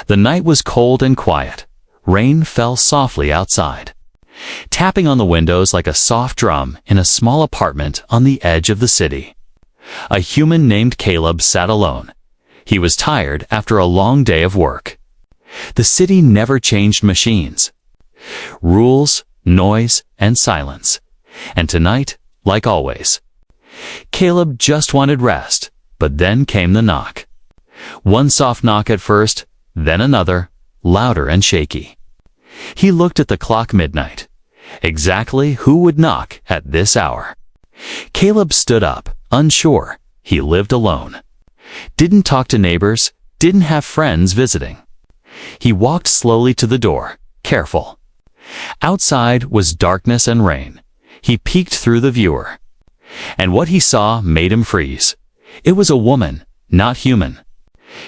The night was cold and quiet. Rain fell softly outside, tapping on the windows like a soft drum in a small apartment on the edge of the city. A human named Caleb sat alone. He was tired after a long day of work. The city never changed machines. Rules, noise, and silence. And tonight, like always, Caleb just wanted rest, but then came the knock. One soft knock at first, then another, louder and shaky. He looked at the clock. Midnight. Exactly who would knock at this hour? Caleb stood up, unsure. He lived alone. Didn't talk to neighbors, didn't have friends visiting. He walked slowly to the door, careful. Outside was darkness and rain. He peeked through the viewer. And what he saw made him freeze. It was a woman, not human.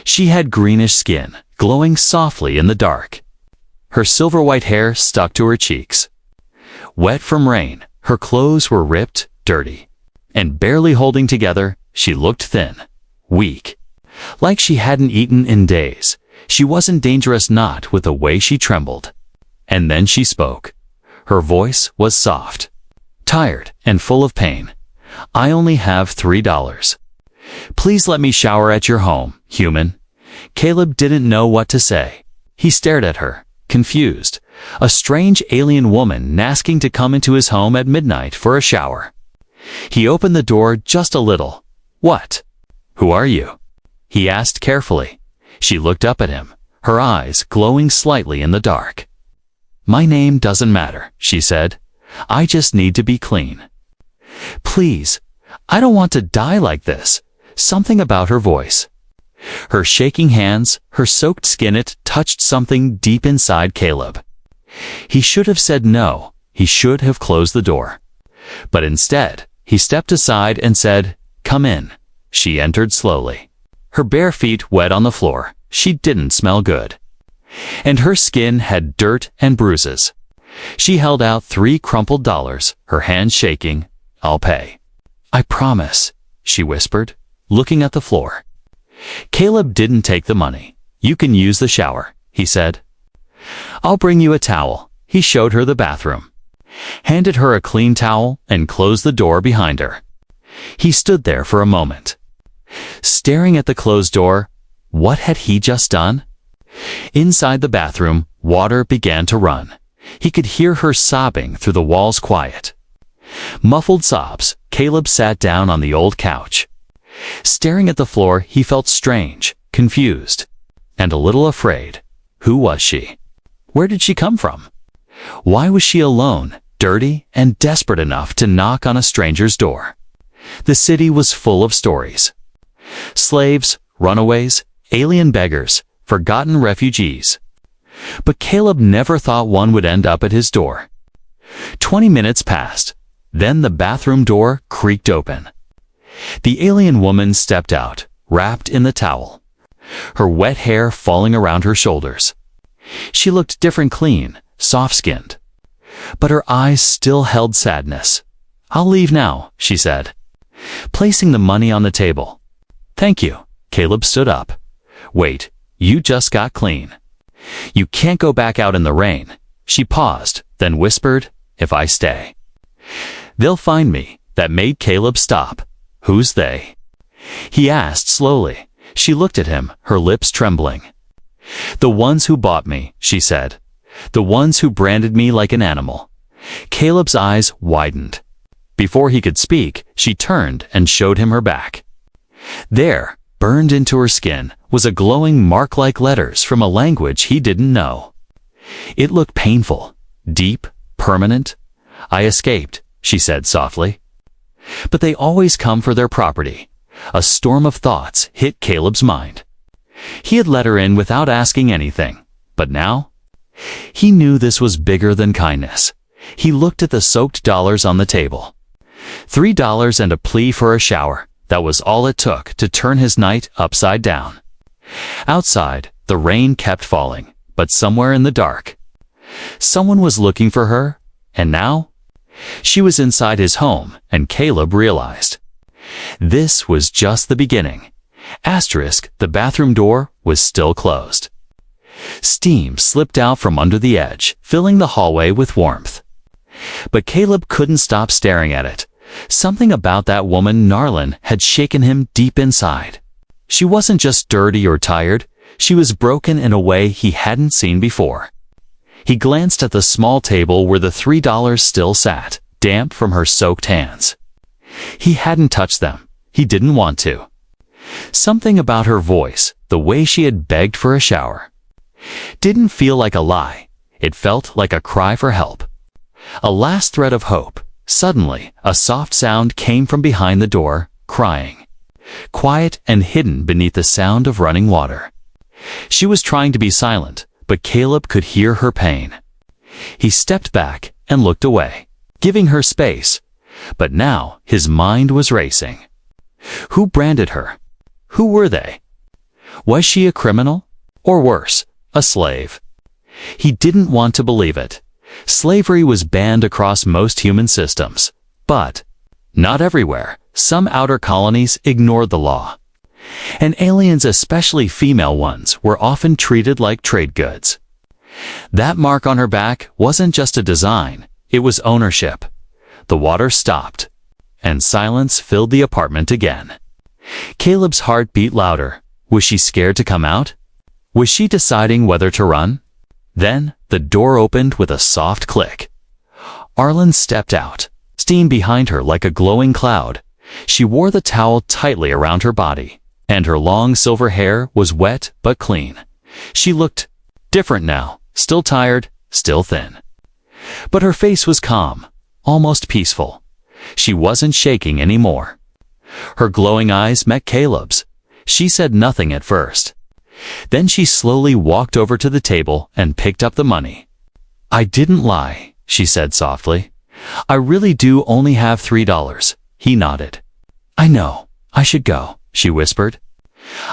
She had greenish skin, glowing softly in the dark. Her silver-white hair stuck to her cheeks. Wet from rain, her clothes were ripped, dirty. And barely holding together, she looked thin, weak. Like she hadn't eaten in days. She wasn't dangerous, not with the way she trembled. And then she spoke. Her voice was soft, tired, and full of pain. I only have $3. Please let me shower at your home, human. Caleb didn't know what to say. He stared at her, confused. A strange alien woman asking to come into his home at midnight for a shower. He opened the door just a little. What? Who are you? He asked carefully. She looked up at him, her eyes glowing slightly in the dark. My name doesn't matter, she said. I just need to be clean. Please, I don't want to die like this. Something about her voice. Her shaking hands, her soaked skin, it touched something deep inside Caleb. He should have said no. He should have closed the door. But instead, he stepped aside and said, Come in. She entered slowly. Her bare feet wet on the floor. She didn't smell good. And her skin had dirt and bruises. She held out $3 crumpled, her hands shaking. I'll pay. I promise, she whispered, looking at the floor. Caleb didn't take the money. You can use the shower, he said. I'll bring you a towel. He showed her the bathroom, handed her a clean towel, and closed the door behind her. He stood there for a moment, staring at the closed door. What had he just done? Inside the bathroom, water began to run. He could hear her sobbing through the walls, quiet, muffled sobs. Caleb sat down on the old couch. Staring at the floor, he felt strange, confused, and a little afraid. Who was she? Where did she come from? Why was she alone, dirty, and desperate enough to knock on a stranger's door? The city was full of stories. Slaves, runaways, alien beggars, forgotten refugees. But Caleb never thought one would end up at his door. 20 minutes passed. Then the bathroom door creaked open. The alien woman stepped out, wrapped in the towel, her wet hair falling around her shoulders. She looked different, clean, soft-skinned. But her eyes still held sadness. I'll leave now, she said, placing the money on the table. Thank you. Caleb stood up. Wait, you just got clean. You can't go back out in the rain. She paused, then whispered, if I stay, they'll find me. That made Caleb stop. Who's they? He asked slowly. She looked at him, her lips trembling. The ones who bought me, she said. The ones who branded me like an animal. Caleb's eyes widened. Before he could speak, she turned and showed him her back. There, burned into her skin, was a glowing mark like letters from a language he didn't know. It looked painful, deep, permanent. I escaped, she said softly. But they always come for their property. A storm of thoughts hit Caleb's mind. He had let her in without asking anything, but now? He knew this was bigger than kindness. He looked at the soaked dollars on the table. $3 and a plea for a shower. That was all it took to turn his night upside down. Outside, the rain kept falling, but somewhere in the dark, someone was looking for her, and now? She was inside his home, and Caleb realized. This was just the beginning. Asterisk, the bathroom door was still closed. Steam slipped out from under the edge, filling the hallway with warmth. But Caleb couldn't stop staring at it. Something about that woman, Narlin, had shaken him deep inside. She wasn't just dirty or tired, she was broken in a way he hadn't seen before. He glanced at the small table where the $3 still sat, damp from her soaked hands. He hadn't touched them. He didn't want to. Something about her voice, the way she had begged for a shower, didn't feel like a lie. It felt like a cry for help. A last thread of hope. Suddenly, a soft sound came from behind the door, crying. Quiet and hidden beneath the sound of running water. She was trying to be silent, but Caleb could hear her pain. He stepped back and looked away, giving her space. But now his mind was racing. Who branded her? Who were they? Was she a criminal? Or worse, a slave? He didn't want to believe it. Slavery was banned across most human systems. But not everywhere. Some outer colonies ignored the law. And aliens, especially female ones, were often treated like trade goods. That mark on her back wasn't just a design, it was ownership. The water stopped, and silence filled the apartment again. Caleb's heart beat louder. Was she scared to come out? Was she deciding whether to run? Then, the door opened with a soft click. Arlen stepped out, steam behind her like a glowing cloud. She wore the towel tightly around her body, and her long silver hair was wet but clean. She looked different now, still tired, still thin. But her face was calm, almost peaceful. She wasn't shaking anymore. Her glowing eyes met Caleb's. She said nothing at first. Then she slowly walked over to the table and picked up the money. "I didn't lie," she said softly. "I really do only have $3. He nodded. "I know. I should go," she whispered.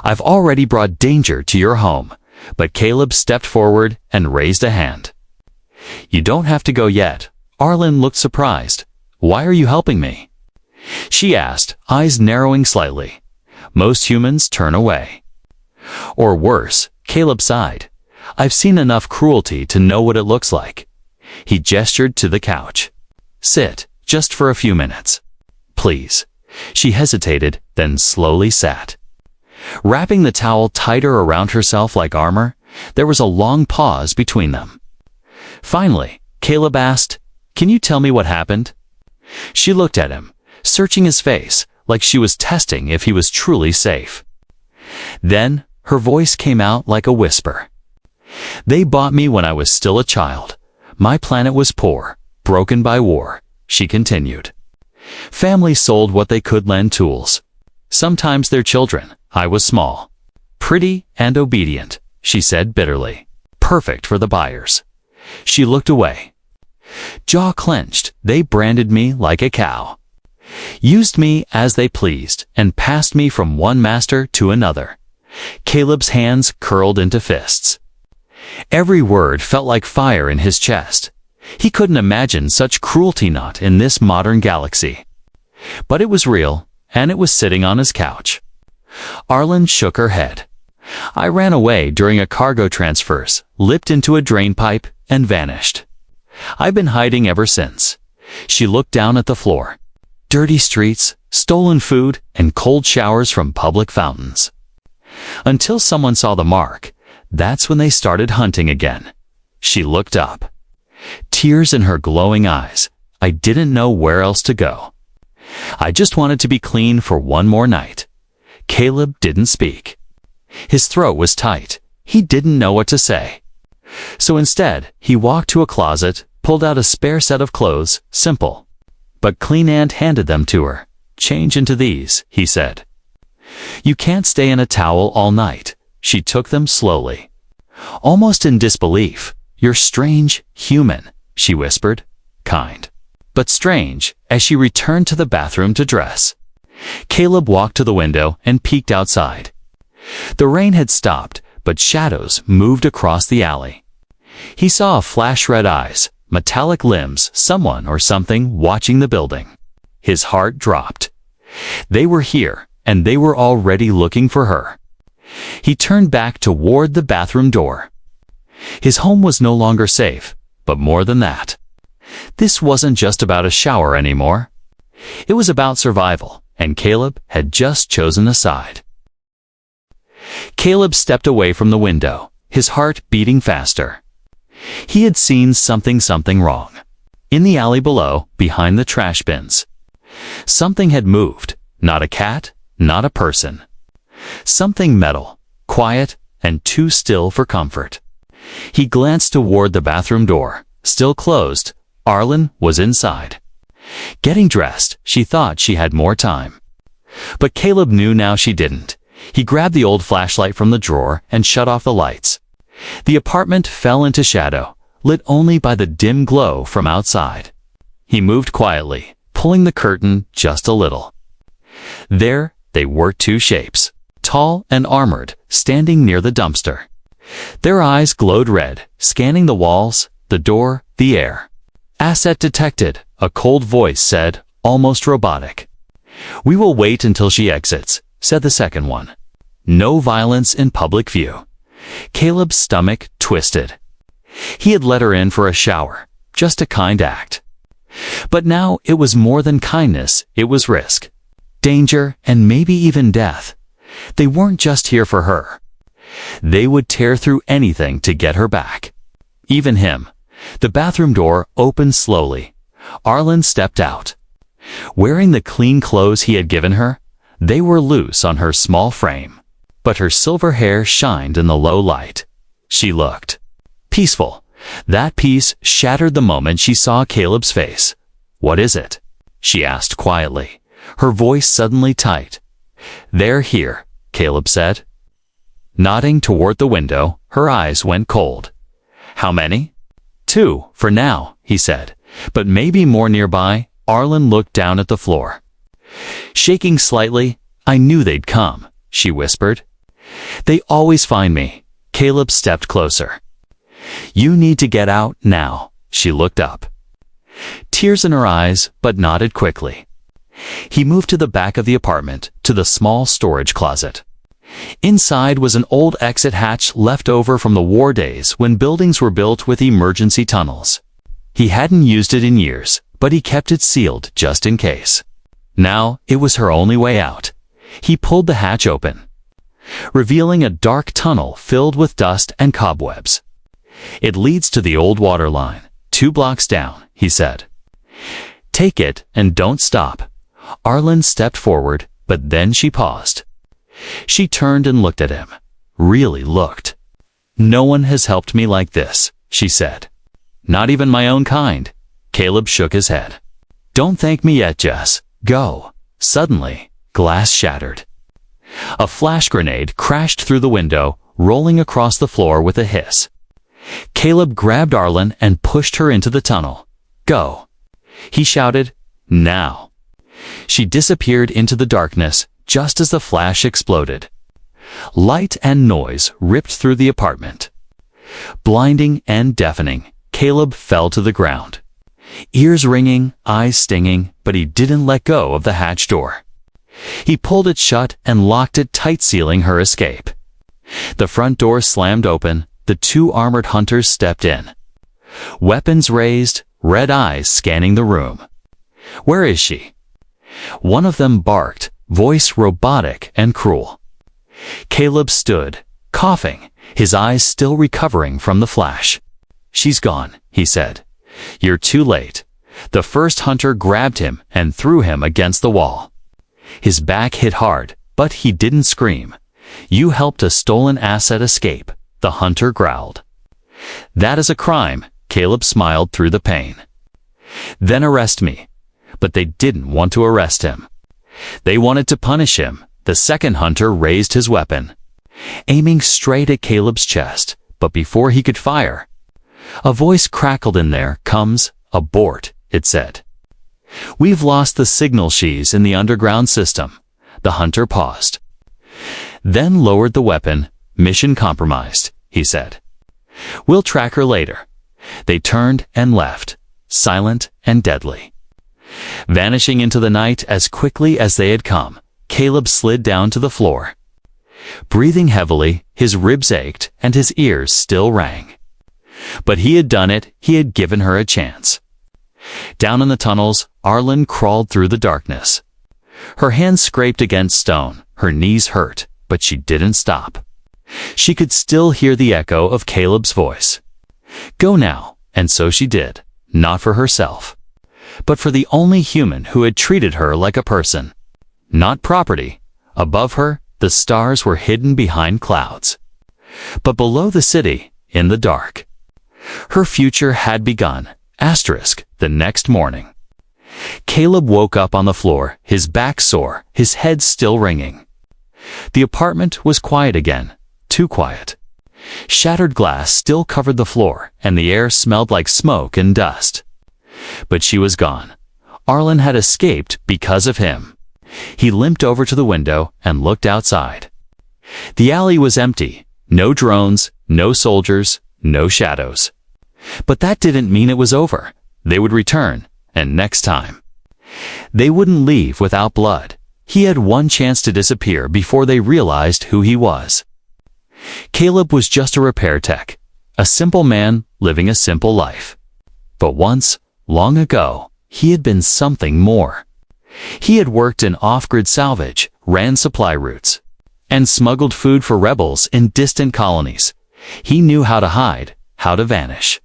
"I've already brought danger to your home." But Caleb stepped forward and raised a hand. "You don't have to go yet." Arlen looked surprised. "Why are you helping me?" she asked, eyes narrowing slightly. Most humans turn away. Or worse, Caleb sighed. "I've seen enough cruelty to know what it looks like." He gestured to the couch. "Sit, just for a few minutes. Please." She hesitated, then slowly sat. Wrapping the towel tighter around herself like armor, there was a long pause between them. Finally, Caleb asked, "Can you tell me what happened?" She looked at him, searching his face, like she was testing if he was truly safe. Then, her voice came out like a whisper. "They bought me when I was still a child. My planet was poor, broken by war," she continued. "Families sold what they could lend tools. Sometimes their children. I was small. Pretty and obedient," she said bitterly. "Perfect for the buyers." She looked away. Jaw clenched. "They branded me like a cow. Used me as they pleased, and passed me from one master to another." Caleb's hands curled into fists. Every word felt like fire in his chest. He couldn't imagine such cruelty not in this modern galaxy. But it was real, and it was sitting on his couch. Arlen shook her head. "I ran away during a cargo transfers, lipped into a drain pipe, and vanished. I've been hiding ever since." She looked down at the floor. Dirty streets, stolen food, and cold showers from public fountains. Until someone saw the mark, that's when they started hunting again. She looked up. Tears in her glowing eyes. "I didn't know where else to go. I just wanted to be clean for one more night." Caleb didn't speak. His throat was tight. He didn't know what to say. So instead, he walked to a closet, pulled out a spare set of clothes, simple but clean, and handed them to her. "Change into these," he said. "You can't stay in a towel all night." She took them slowly. Almost in disbelief. "You're strange, human," she whispered. "Kind, but strange," as she returned to the bathroom to dress. Caleb walked to the window and peeked outside. The rain had stopped, but shadows moved across the alley. He saw flash red eyes, metallic limbs, someone or something watching the building. His heart dropped. They were here, and they were already looking for her. He turned back toward the bathroom door. His home was no longer safe, but more than that. This wasn't just about a shower anymore. It was about survival, and Caleb had just chosen a side. Caleb stepped away from the window, his heart beating faster. He had seen something wrong. In the alley below, behind the trash bins. Something had moved, not a cat, not a person. Something metal, quiet, and too still for comfort. He glanced toward the bathroom door, still closed. Arlen was inside. Getting dressed, she thought she had more time. But Caleb knew now she didn't. He grabbed the old flashlight from the drawer and shut off the lights. The apartment fell into shadow, lit only by the dim glow from outside. He moved quietly, pulling the curtain just a little. There they were, two shapes, tall and armored, standing near the dumpster. Their eyes glowed red, scanning the walls, the door, the air. "Asset detected," a cold voice said, almost robotic. "We will wait until she exits," said the second one. No violence in public view. Caleb's stomach twisted. He had let her in for a shower, just a kind act. But now it was more than kindness, it was risk. Danger, and maybe even death. They weren't just here for her. They would tear through anything to get her back. Even him. The bathroom door opened slowly. Arlen stepped out. Wearing the clean clothes he had given her, they were loose on her small frame. But her silver hair shined in the low light. She looked peaceful. That peace shattered the moment she saw Caleb's face. "What is it?" she asked quietly, her voice suddenly tight. "They're here," Caleb said. Nodding toward the window, her eyes went cold. "How many?" "2, for now," he said. "But maybe more nearby." Arlen looked down at the floor. Shaking slightly, "I knew they'd come," she whispered. "They always find me." Caleb stepped closer. "You need to get out now." She looked up. Tears in her eyes, but nodded quickly. He moved to the back of the apartment, to the small storage closet. Inside was an old exit hatch left over from the war days when buildings were built with emergency tunnels. He hadn't used it in years, but he kept it sealed just in case. Now it was her only way out. He pulled the hatch open, revealing a dark tunnel filled with dust and cobwebs. "It leads to the old water line, 2 blocks down," he said. "Take it and don't stop." Arlen stepped forward, but then she paused. She turned and looked at him. Really looked. "No one has helped me like this," she said. "Not even my own kind." Caleb shook his head. "Don't thank me yet, Jess. Go." Suddenly, glass shattered. A flash grenade crashed through the window, rolling across the floor with a hiss. Caleb grabbed Arlen and pushed her into the tunnel. "Go." He shouted, "Now." She disappeared into the darkness just as the flash exploded. Light and noise ripped through the apartment. Blinding and deafening, Caleb fell to the ground. Ears ringing, eyes stinging, but he didn't let go of the hatch door. He pulled it shut and locked it tight, sealing her escape. The front door slammed open. The 2 armored hunters stepped in. Weapons raised, red eyes scanning the room. "Where is she?" One of them barked, voice robotic and cruel. Caleb stood, coughing, his eyes still recovering from the flash. "She's gone," he said. "You're too late." The first hunter grabbed him and threw him against the wall. His back hit hard, but he didn't scream. "You helped a stolen asset escape," the hunter growled. "That is a crime," Caleb smiled through the pain. "Then arrest me." But they didn't want to arrest him. They wanted to punish him. The second hunter raised his weapon, aiming straight at Caleb's chest, but before he could fire, a voice crackled in there. "Comes, abort," it said. "We've lost the signal she's in the underground system." The hunter paused, then lowered the weapon. "Mission compromised," he said. "We'll track her later." They turned and left, silent and deadly. Vanishing into the night as quickly as they had come, Caleb slid down to the floor. Breathing heavily, his ribs ached and his ears still rang. But he had done it, he had given her a chance. Down in the tunnels, Arlen crawled through the darkness. Her hands scraped against stone, her knees hurt, but she didn't stop. She could still hear the echo of Caleb's voice. Go now, and so she did, not for herself, but for the only human who had treated her like a person, not property. Above her, the stars were hidden behind clouds. But below the city, in the dark, her future had begun. The next morning. Caleb woke up on the floor, his back sore, his head still ringing. The apartment was quiet again, too quiet. Shattered glass still covered the floor, and the air smelled like smoke and dust. But she was gone. Arlen had escaped because of him. He limped over to the window and looked outside. The alley was empty. No drones, no soldiers, no shadows. But that didn't mean it was over. They would return, and next time. They wouldn't leave without blood. He had one chance to disappear before they realized who he was. Caleb was just a repair tech, a simple man living a simple life. But once, long ago, he had been something more. He had worked in off-grid salvage, ran supply routes, and smuggled food for rebels in distant colonies. He knew how to hide, how to vanish,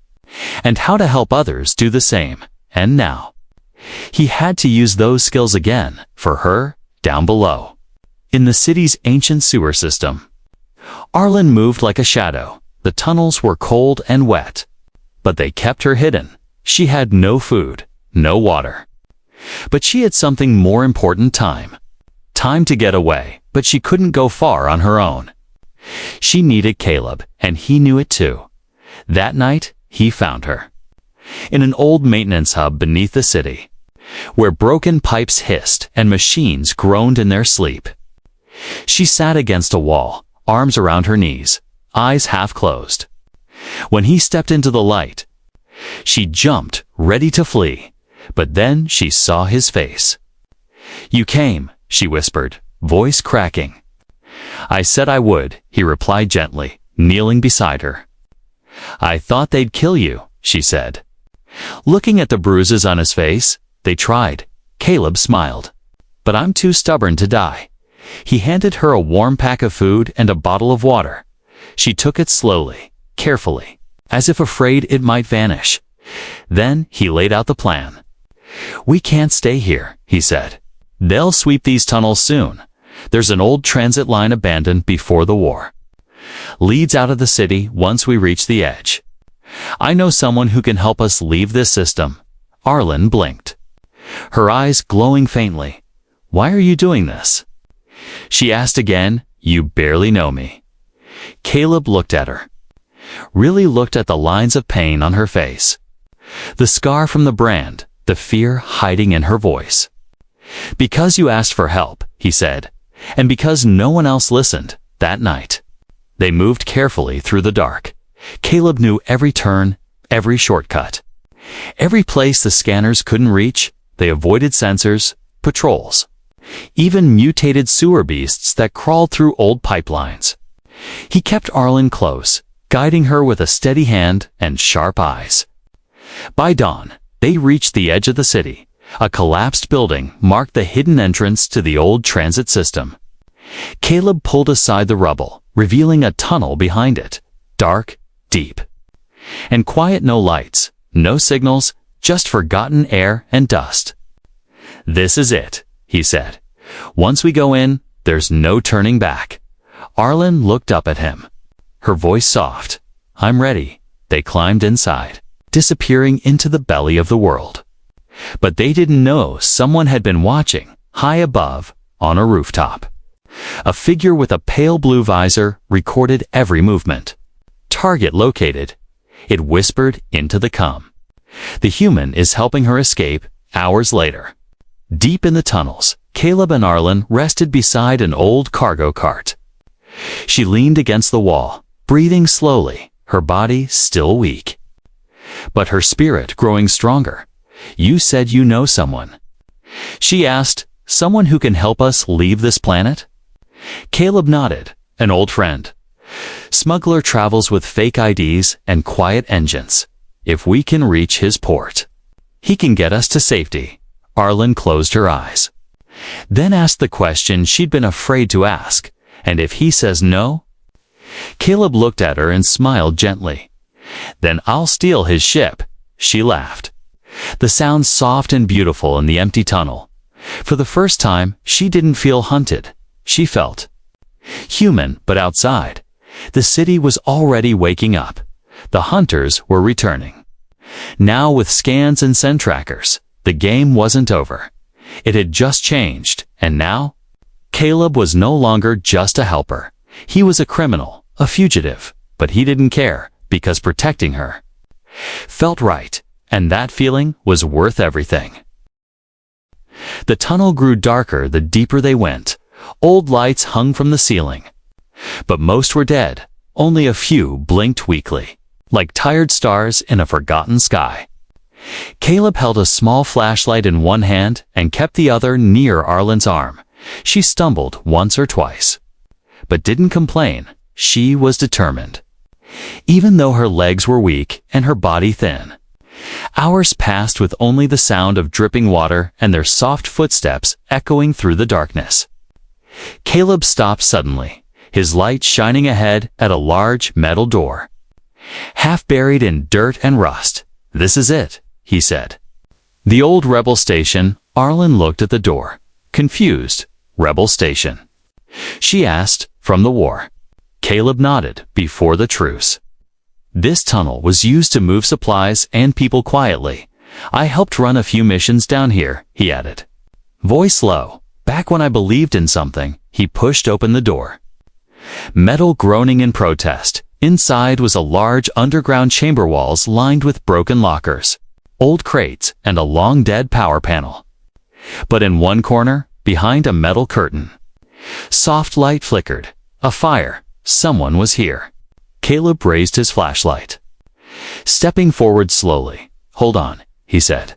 and how to help others do the same. And now, he had to use those skills again for her down below, in the city's ancient sewer system. Arlen moved like a shadow. The tunnels were cold and wet, but they kept her hidden. She had no food, no water. But she had something more important: time. Time to get away, but she couldn't go far on her own. She needed Caleb, and he knew it too. That night, he found her in an old maintenance hub beneath the city, where broken pipes hissed and machines groaned in their sleep. She sat against a wall, arms around her knees, eyes half closed. When he stepped into the light, she jumped, ready to flee, but then she saw his face. "You came," she whispered, voice cracking. "I said I would," he replied gently, kneeling beside her. "I thought they'd kill you," she said. Looking at the bruises on his face, "They tried." Caleb smiled. "But I'm too stubborn to die." He handed her a warm pack of food and a bottle of water. She took it slowly, carefully, as if afraid it might vanish. Then he laid out the plan. "We can't stay here," he said. "They'll sweep these tunnels soon. There's an old transit line abandoned before the war. Leads out of the city once we reach the edge. I know someone who can help us leave this system." Arlen blinked, her eyes glowing faintly. "Why are you doing this?" She asked again. "You barely know me." Caleb looked at her. Really looked at the lines of pain on her face. The scar from the brand, the fear hiding in her voice. "Because you asked for help," he said, "and because no one else listened that night." They moved carefully through the dark. Caleb knew every turn, every shortcut. Every place the scanners couldn't reach. They avoided sensors, patrols, even mutated sewer beasts that crawled through old pipelines. He kept Arlen close, guiding her with a steady hand and sharp eyes. By dawn, they reached the edge of the city. A collapsed building marked the hidden entrance to the old transit system. Caleb pulled aside the rubble, revealing a tunnel behind it, dark, deep, and quiet. No lights, no signals, just forgotten air and dust. "This is it," he said. "Once we go in, there's no turning back." Arlen looked up at him, her voice soft. "I'm ready." They climbed inside, disappearing into the belly of the world. But they didn't know someone had been watching, high above, on a rooftop. A figure with a pale blue visor recorded every movement. "Target located," it whispered into the com. The human is helping her escape. Hours later, deep in the tunnels, Caleb and Arlen rested beside an old cargo cart. She leaned against the wall, breathing slowly, her body still weak, but her spirit growing stronger. "You said you know someone," she asked. "Someone who can help us leave this planet?" Caleb nodded. "An old friend. Smuggler travels with fake IDs and quiet engines. If we can reach his port, he can get us to safety. Arlen closed her eyes. Then asked the question she'd been afraid to ask. And if he says no? Caleb looked at her and smiled gently. Then I'll steal his ship. She laughed. The sound soft and beautiful in the empty tunnel. For the first time, she didn't feel hunted. She felt human, but outside. The city was already waking up. The hunters were returning. Now with scans and scent trackers, the game wasn't over. It had just changed, and now? Caleb was no longer just a helper. He was a criminal, a fugitive, but he didn't care, because protecting her felt right, and that feeling was worth everything. The tunnel grew darker the deeper they went. Old lights hung from the ceiling. But most were dead. Only a few blinked weakly, like tired stars in a forgotten sky. Caleb held a small flashlight in one hand and kept the other near Arlen's arm. She stumbled once or twice, but didn't complain. She was determined, even though her legs were weak and her body thin. Hours passed with only the sound of dripping water and their soft footsteps echoing through the darkness. Caleb stopped suddenly, his light shining ahead at a large metal door, half buried in dirt and rust. "This is it," he said. The old rebel station. Arlen looked at the door, confused. "Rebel station?" she asked. "From the war." Caleb nodded. "Before the truce. This tunnel was used to move supplies and people quietly. I helped run a few missions down here," he added, voice low. "Back when I believed in something." He pushed open the door. Metal groaning in protest. Inside was a large underground chamber, walls lined with broken lockers, old crates, and a long-dead power panel. But in one corner, behind a metal curtain, soft light flickered. A fire. Someone was here. Caleb raised his flashlight, stepping forward slowly. "Hold on," he said,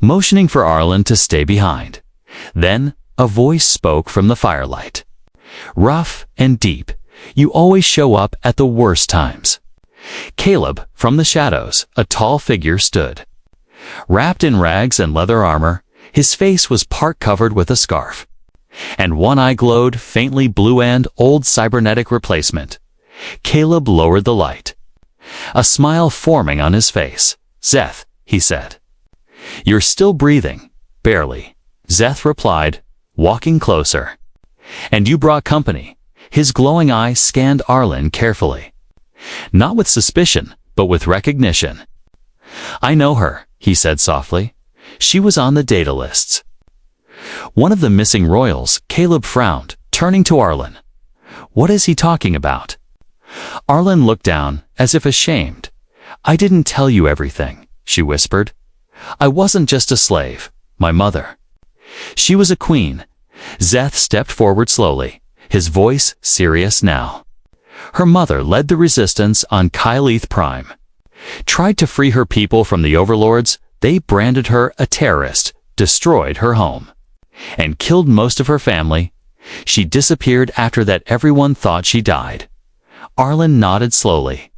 motioning for Arlen to stay behind. Then a voice spoke from the firelight, rough and deep. "You always show up at the worst times." Caleb, from the shadows, a tall figure stood, wrapped in rags and leather armor. His face was part covered with a scarf, and one eye glowed faintly blue, and old cybernetic replacement. Caleb lowered the light, a smile forming on his face. "Zeth," he said. "You're still breathing." "Barely," Zeth replied, walking closer. "And you brought company." His glowing eye scanned Arlen carefully, not with suspicion, but with recognition. "I know her," he said softly. "She was on the data lists." "One of the missing royals." Caleb frowned, turning to Arlen. "What is he talking about?" Arlen looked down, as if ashamed. "I didn't tell you everything," she whispered. "I wasn't just a slave. My mother, she was a queen." Zeth stepped forward slowly, his voice serious now. "Her mother led the resistance on Kyleth Prime, tried to free her people from the overlords. They branded her a terrorist, destroyed her home, and killed most of her family. She disappeared after that. Everyone thought she died." Arlen nodded slowly,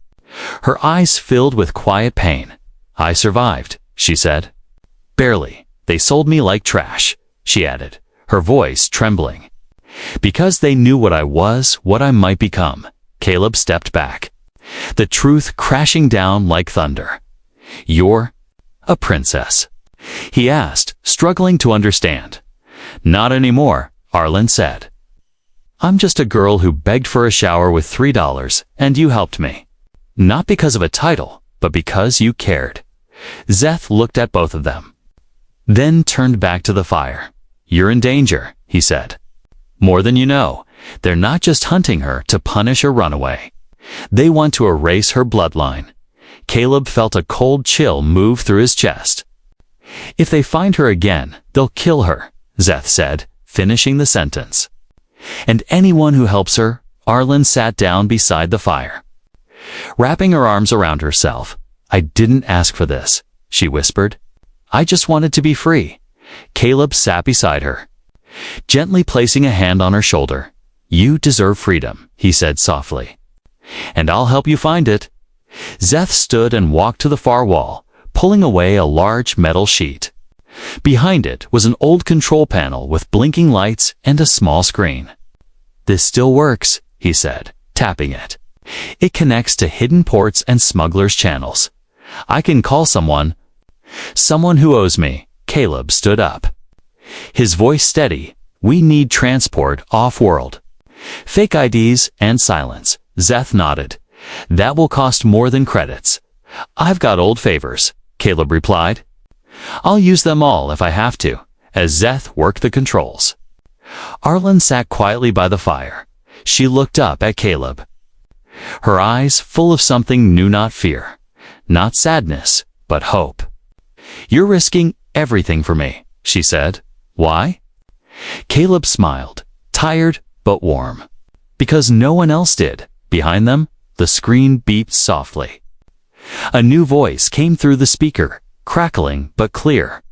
her eyes filled with quiet pain. "I survived," she said. "Barely. They sold me like trash," she added, her voice trembling. "Because they knew what I was, what I might become." Caleb stepped back, the truth crashing down like thunder. "You're a princess?" he asked, struggling to understand. "Not anymore," Arlen said. "I'm just a girl who begged for a shower with $3, and you helped me. Not because of a title, but because you cared." Zeth looked at both of them, then turned back to the fire. "You're in danger," he said. "More than you know. They're not just hunting her to punish or run away. They want to erase her bloodline." Caleb felt a cold chill move through his chest. "If they find her again, they'll kill her," Zeth said, finishing the sentence. "And anyone who helps her." Arlen sat down beside the fire, wrapping her arms around herself. "I didn't ask for this," she whispered. "I just wanted to be free." Caleb sat beside her, gently placing a hand on her shoulder. "You deserve freedom," he said softly. And I'll help you find it. Zeth stood and walked to the far wall, pulling away a large metal sheet. Behind it was an old control panel with blinking lights and a small screen. This still works, he said, tapping it. It connects to hidden ports and smugglers' channels. I can call someone. Someone who owes me. Caleb stood up. His voice steady. We need transport off-world. Fake IDs and silence. Zeth nodded. That will cost more than credits. I've got old favors, Caleb replied. I'll use them all if I have to, as Zeth worked the controls. Arlen sat quietly by the fire. She looked up at Caleb. Her eyes full of something new, not fear, not sadness, but hope. You're risking everything for me, she said. Why? Caleb smiled, tired but warm. Because no one else did. Behind them, the screen beeped softly. A new voice came through the speaker, crackling but clear.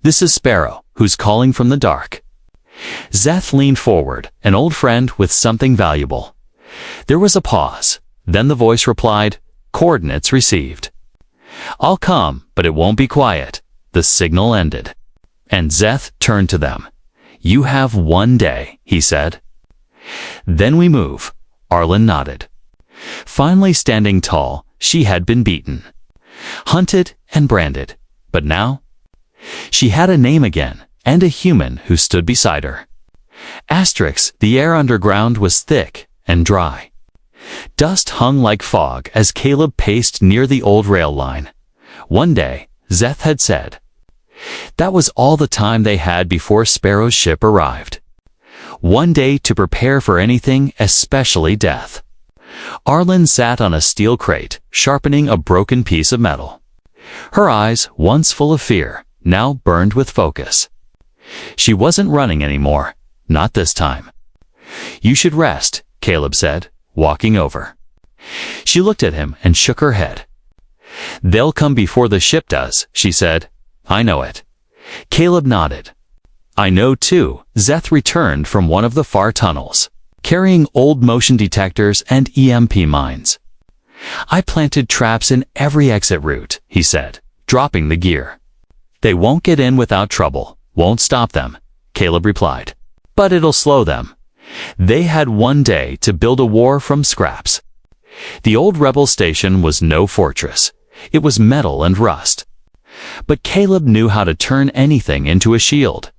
This is Sparrow, who's calling from the dark. Zeth leaned forward, an old friend with something valuable. There was a pause. Then the voice replied, coordinates received. I'll come, but it won't be quiet. The signal ended. And Zeth turned to them. You have 1 day, he said. Then we move. Arlen nodded. Finally standing tall, she had been beaten, hunted and branded. But now, she had a name again, and a human who stood beside her. Asterix, the air underground was thick and dry. Dust hung like fog as Caleb paced near the old rail line. One day, Zeth had said. That was all the time they had before Sparrow's ship arrived. 1 day to prepare for anything, especially death. Arlen sat on a steel crate, sharpening a broken piece of metal. Her eyes, once full of fear, now burned with focus. She wasn't running anymore, not this time. You should rest, Caleb said, walking over. She looked at him and shook her head. They'll come before the ship does, she said. I know it. Caleb nodded. I know too. Zeth returned from one of the far tunnels, carrying old motion detectors and EMP mines. I planted traps in every exit route, he said, dropping the gear. They won't get in without trouble, won't stop them, Caleb replied. But it'll slow them. They had 1 day to build a war from scraps. The old rebel station was no fortress. It was metal and rust. But Caleb knew how to turn anything into a shield.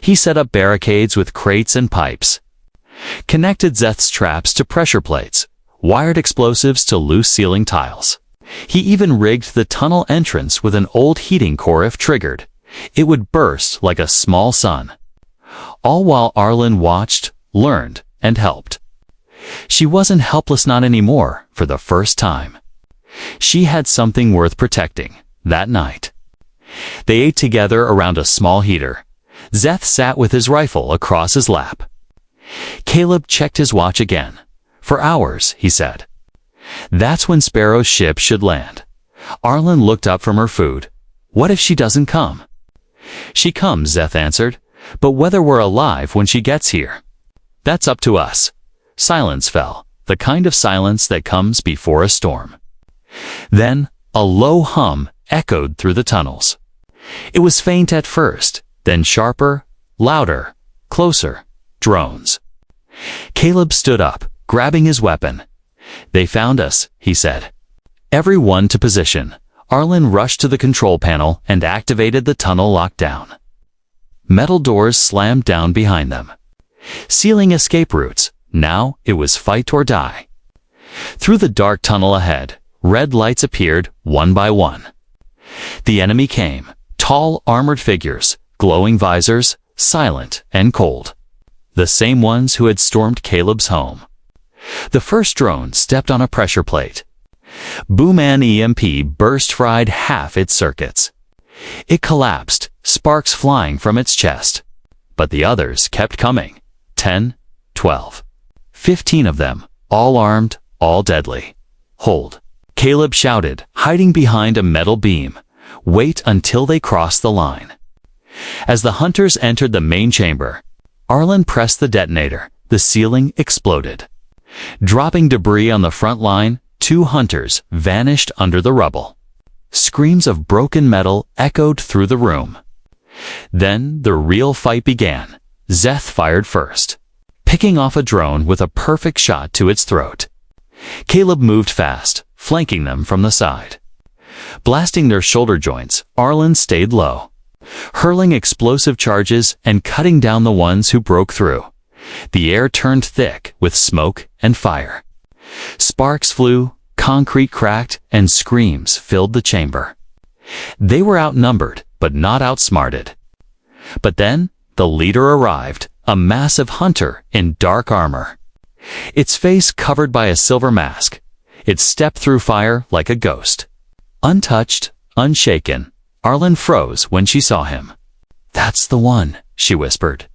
He set up barricades with crates and pipes, connected Zeth's traps to pressure plates, wired explosives to loose ceiling tiles. He even rigged the tunnel entrance with an old heating core if triggered. It would burst like a small sun. All while Arlen watched, learned, and helped. She wasn't helpless, not anymore, for the first time. She had something worth protecting, that night. They ate together around a small heater. Zeth sat with his rifle across his lap. Caleb checked his watch again. For hours, he said. That's when Sparrow's ship should land. Arlen looked up from her food. What if she doesn't come? She comes, Zeth answered. But whether we're alive when she gets here, that's up to us. Silence fell, the kind of silence that comes before a storm. Then, a low hum echoed through the tunnels. It was faint at first, then sharper, louder, closer. Drones. Caleb stood up, grabbing his weapon. They found us, he said. Everyone to position. Arlen rushed to the control panel and activated the tunnel lockdown. Metal doors slammed down behind them, sealing escape routes. Now it was fight or die. Through the dark tunnel ahead, red lights appeared one by one. The enemy came, tall armored figures, glowing visors, silent and cold. The same ones who had stormed Caleb's home. The first drone stepped on a pressure plate. Boom, an EMP burst, fried half its circuits. It collapsed, sparks flying from its chest. But the others kept coming. 10, 12, 15 of them, all armed, all deadly. Hold. Caleb shouted, hiding behind a metal beam. Wait until they cross the line. As the hunters entered the main chamber, Arlen pressed the detonator. The ceiling exploded. Dropping debris on the front line, 2 hunters vanished under the rubble. Screams of broken metal echoed through the room. Then the real fight began. Szeth fired first, picking off a drone with a perfect shot to its throat. Caleb moved fast, flanking them from the side. Blasting their shoulder joints, Arlen stayed low, hurling explosive charges and cutting down the ones who broke through. The air turned thick with smoke and fire. Sparks flew, concrete cracked, and screams filled the chamber. They were outnumbered, but not outsmarted. But then, the leader arrived, a massive hunter in dark armor. Its face covered by a silver mask. It stepped through fire like a ghost. Untouched, unshaken, Arlen froze when she saw him. "That's the one," she whispered.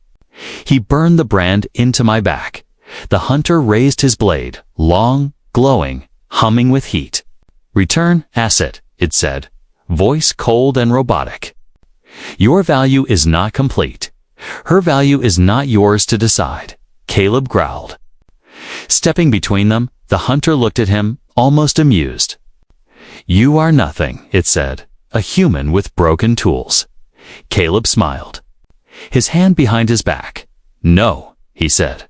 "He burned the brand into my back." The hunter raised his blade, long, glowing, humming with heat. "Return asset," it said, voice cold and robotic. "Your value is not complete. Her value is not yours to decide," Caleb growled. Stepping between them, the hunter looked at him, almost amused. "You are nothing," it said, "a human with broken tools." Caleb smiled, his hand behind his back. "No," he said.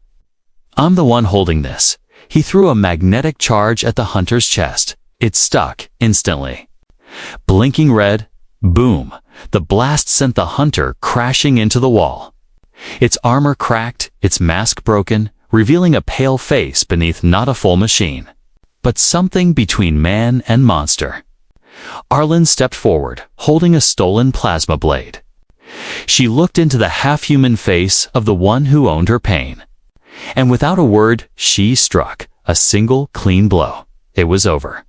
"I'm the one holding this." He threw a magnetic charge at the hunter's chest. It stuck instantly. Blinking red, boom, the blast sent the hunter crashing into the wall. Its armor cracked, its mask broken, revealing a pale face beneath not a full machine, but something between man and monster. Arlen stepped forward, holding a stolen plasma blade. She looked into the half-human face of the one who owned her pain. And without a word, she struck a single clean blow. It was over.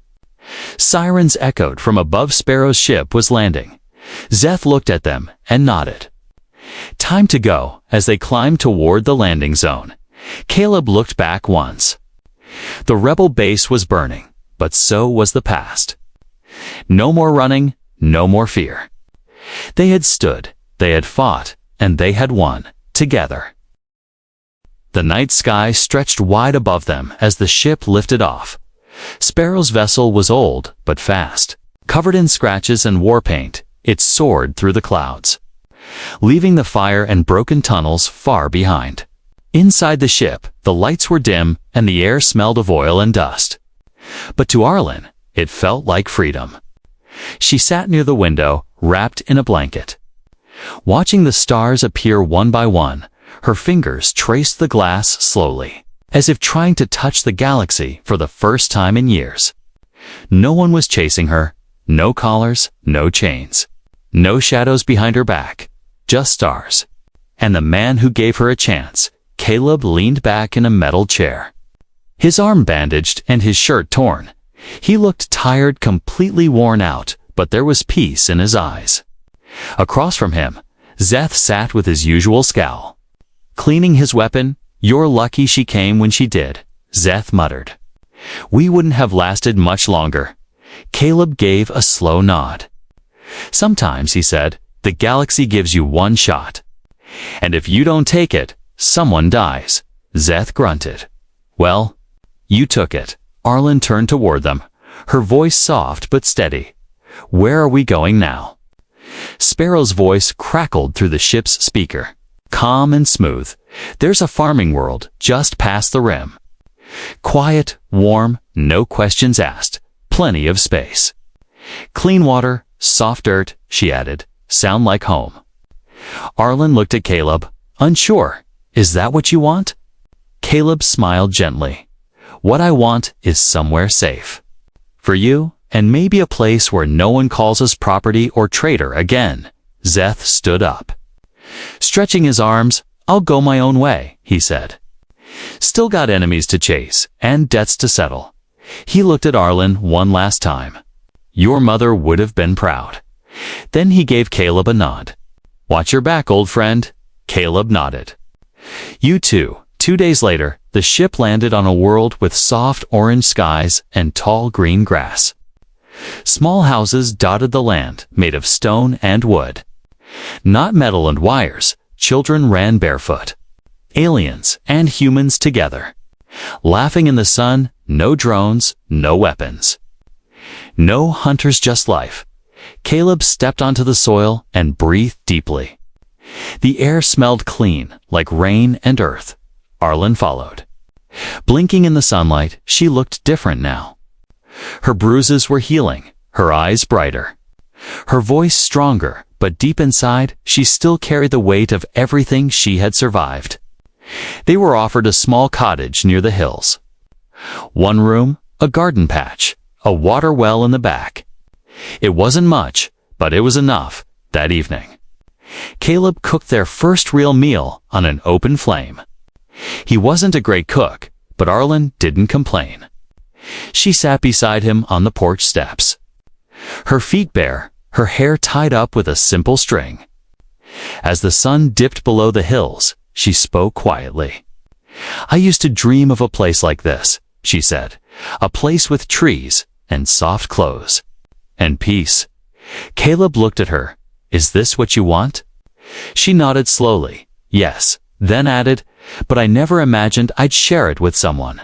Sirens echoed from above. Sparrow's ship was landing. Szeth looked at them and nodded. Time to go. As they climbed toward the landing zone, Caleb looked back once. The rebel base was burning, but so was the past. No more running, no more fear. They had stood, they had fought, and they had won, together. The night sky stretched wide above them as the ship lifted off. Sparrow's vessel was old, but fast. Covered in scratches and war paint, it soared through the clouds, leaving the fire and broken tunnels far behind. Inside the ship, the lights were dim and the air smelled of oil and dust. But to Arlen, it felt like freedom. She sat near the window, wrapped in a blanket. Watching the stars appear one by one, her fingers traced the glass slowly, as if trying to touch the galaxy for the first time in years. No one was chasing her, no collars, no chains, no shadows behind her back, just stars. And the man who gave her a chance, Caleb, leaned back in a metal chair. His arm bandaged and his shirt torn. He looked tired, completely worn out, but there was peace in his eyes. Across from him, Szeth sat with his usual scowl. Cleaning his weapon. "You're lucky she came when she did," Szeth muttered. "We wouldn't have lasted much longer." Caleb gave a slow nod. "Sometimes," he said, "the galaxy gives you one shot. And if you don't take it, someone dies." Szeth grunted. "Well, you took it." Arlen turned toward them, her voice soft but steady. "Where are we going now?" Sparrow's voice crackled through the ship's speaker, calm and smooth. "There's a farming world just past the rim. Quiet, warm, no questions asked, plenty of space. Clean water, soft dirt," she added, "sound like home." Arlen looked at Caleb, unsure. "Is that what you want?" Caleb smiled gently. "What I want is somewhere safe. For you, and maybe a place where no one calls us property or traitor again." Szeth stood up. Stretching his arms, "I'll go my own way," he said. "Still got enemies to chase, and debts to settle." He looked at Arlen one last time. "Your mother would have been proud." Then he gave Caleb a nod. "Watch your back, old friend." Caleb nodded. "You too." 2 days later, the ship landed on a world with soft orange skies and tall green grass. Small houses dotted the land, made of stone and wood. Not metal and wires. Children ran barefoot. Aliens and humans together. Laughing in the sun, no drones, no weapons. No hunters, just life. Caleb stepped onto the soil and breathed deeply. The air smelled clean, like rain and earth. Arlen followed. Blinking in the sunlight, she looked different now. Her bruises were healing, her eyes brighter. Her voice stronger, but deep inside, she still carried the weight of everything she had survived. They were offered a small cottage near the hills. One room, a garden patch, a water well in the back. It wasn't much, but it was enough, that evening. Caleb cooked their first real meal on an open flame. He wasn't a great cook, but Arlen didn't complain. She sat beside him on the porch steps. Her feet bare, her hair tied up with a simple string. As the sun dipped below the hills, she spoke quietly. "I used to dream of a place like this," she said, "a place with trees and soft clothes and peace." Caleb looked at her. "Is this what you want?" She nodded slowly. "Yes," then added, "but I never imagined I'd share it with someone."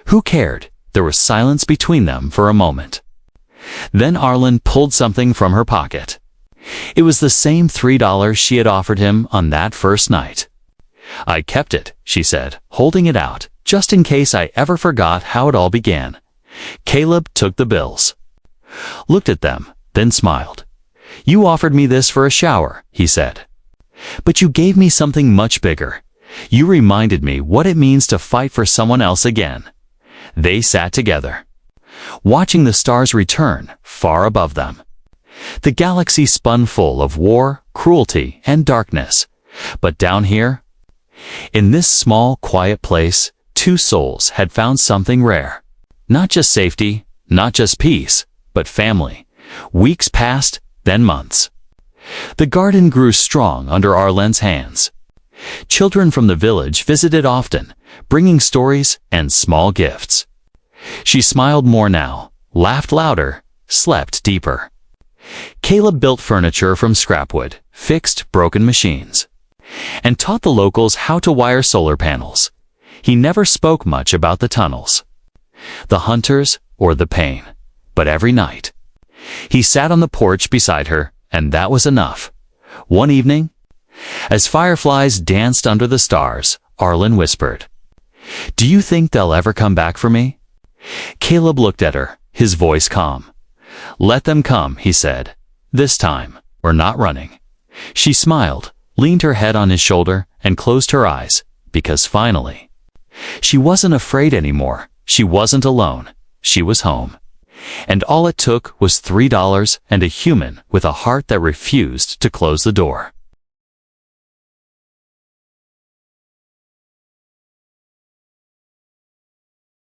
Who cared? There was silence between them for a moment. Then Arlen pulled something from her pocket. It was the same $3 she had offered him on that first night. "I kept it," she said, holding it out, "just in case I ever forgot how it all began." Caleb took the bills, looked at them, then smiled. "You offered me this for a shower," he said. "But you gave me something much bigger. You reminded me what it means to fight for someone else again." They sat together, watching the stars return far above them. The galaxy spun full of war, cruelty, and darkness. But down here, in this small, quiet place, two souls had found something rare. Not just safety, not just peace, but family. Weeks passed, then months. The garden grew strong under Arlen's hands. Children from the village visited often, bringing stories and small gifts. She smiled more now, laughed louder, slept deeper. Caleb built furniture from scrapwood, fixed broken machines, and taught the locals how to wire solar panels. He never spoke much about the tunnels, the hunters, or the pain. But every night, he sat on the porch beside her, and that was enough. One evening, as fireflies danced under the stars, Arlen whispered, "Do you think they'll ever come back for me?" Caleb looked at her, his voice calm. "Let them come," he said. "This time, we're not running." She smiled, leaned her head on his shoulder, and closed her eyes, because finally, she wasn't afraid anymore. She wasn't alone. She was home. And all it took was $3 and a human with a heart that refused to close the door.